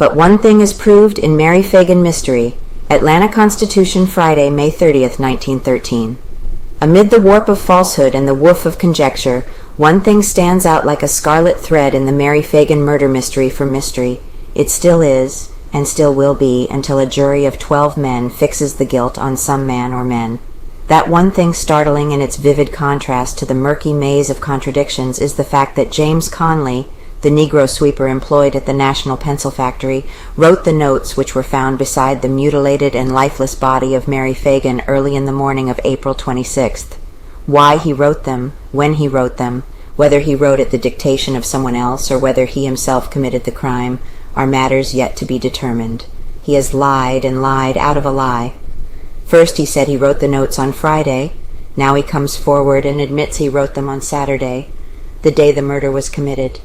But one thing is proved in Mary Phagan mystery. Atlanta Constitution, Friday, May 30th, 1913. Amid the warp of falsehood and the woof of conjecture, one thing stands out like a scarlet thread in the Mary Phagan murder mystery for mystery. It still is, and still will be, until a jury of 12 men fixes the guilt on some man or men. That one thing startling in its vivid contrast to the murky maze of contradictions is the fact that James Conley, the Negro sweeper employed at the National Pencil Factory, wrote the notes which were found beside the mutilated and lifeless body of Mary Phagan early in the morning of April 26th. Why he wrote them, when he wrote them, whether he wrote at the dictation of someone else or whether he himself committed the crime, are matters yet to be determined. He has lied and lied out of a lie. First he said he wrote the notes on Friday. Now he comes forward and admits he wrote them on Saturday, the day the murder was committed.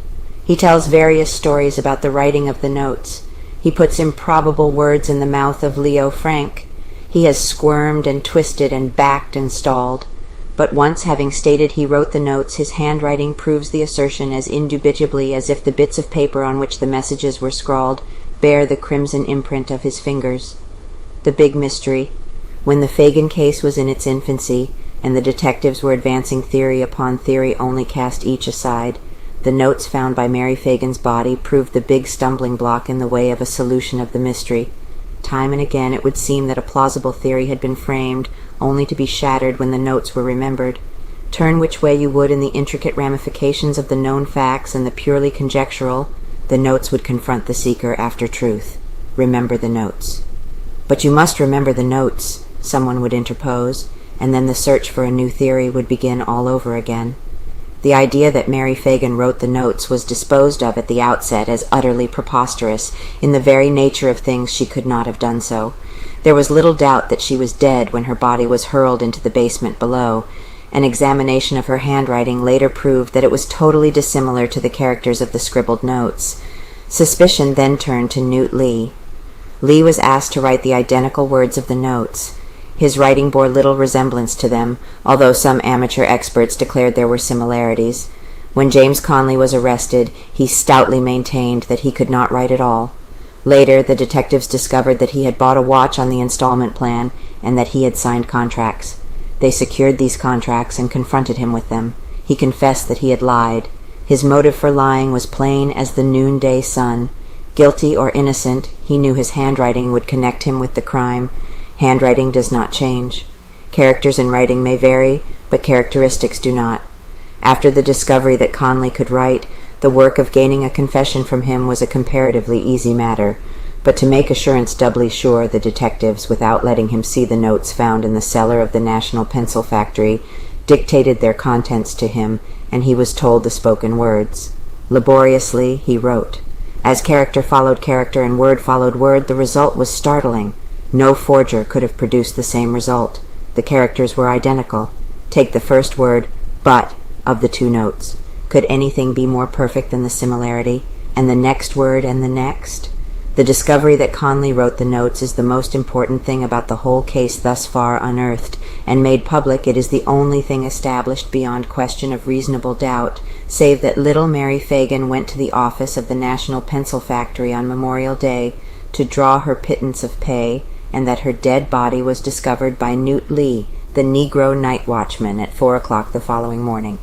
He tells various stories about the writing of the notes. He puts improbable words in the mouth of Leo Frank. He has squirmed and twisted and backed and stalled. But once having stated he wrote the notes, his handwriting proves the assertion as indubitably as if the bits of paper on which the messages were scrawled bear the crimson imprint of his fingers. The big mystery. When the Phagan case was in its infancy, and the detectives were advancing theory upon theory only cast each aside, the notes found by Mary Phagan's body proved the big stumbling block in the way of a solution of the mystery. Time and again it would seem that a plausible theory had been framed, only to be shattered when the notes were remembered. Turn which way you would in the intricate ramifications of the known facts and the purely conjectural, the notes would confront the seeker after truth. Remember the notes. But you must remember the notes, someone would interpose, and then the search for a new theory would begin all over again. The idea that Mary Phagan wrote the notes was disposed of at the outset as utterly preposterous. In the very nature of things she could not have done so. There was little doubt that she was dead when her body was hurled into the basement below. An examination of her handwriting later proved that it was totally dissimilar to the characters of the scribbled notes. Suspicion then turned to Newt Lee. Lee was asked to write the identical words of the notes. His writing bore little resemblance to them, although some amateur experts declared there were similarities. When James Conley was arrested, he stoutly maintained that he could not write at all. Later, the detectives discovered that he had bought a watch on the installment plan and that he had signed contracts. They secured these contracts and confronted him with them. He confessed that he had lied. His motive for lying was plain as the noonday sun. Guilty or innocent, he knew his handwriting would connect him with the crime. Handwriting does not change. Characters in writing may vary, but characteristics do not. After the discovery that Conley could write, the work of gaining a confession from him was a comparatively easy matter. But to make assurance doubly sure, the detectives, without letting him see the notes found in the cellar of the National Pencil Factory, dictated their contents to him, and he was told the spoken words. Laboriously, he wrote. As character followed character and word followed word, the result was startling. No forger could have produced the same result. The characters were identical. Take the first word, but, of the two notes. Could anything be more perfect than the similarity? And the next word and the next? The discovery that Conley wrote the notes is the most important thing about the whole case thus far unearthed, and made public it is the only thing established beyond question of reasonable doubt, save that little Mary Phagan went to the office of the National Pencil Factory on Memorial Day to draw her pittance of pay, and that her dead body was discovered by Newt Lee, the Negro night watchman, at 4 o'clock the following morning.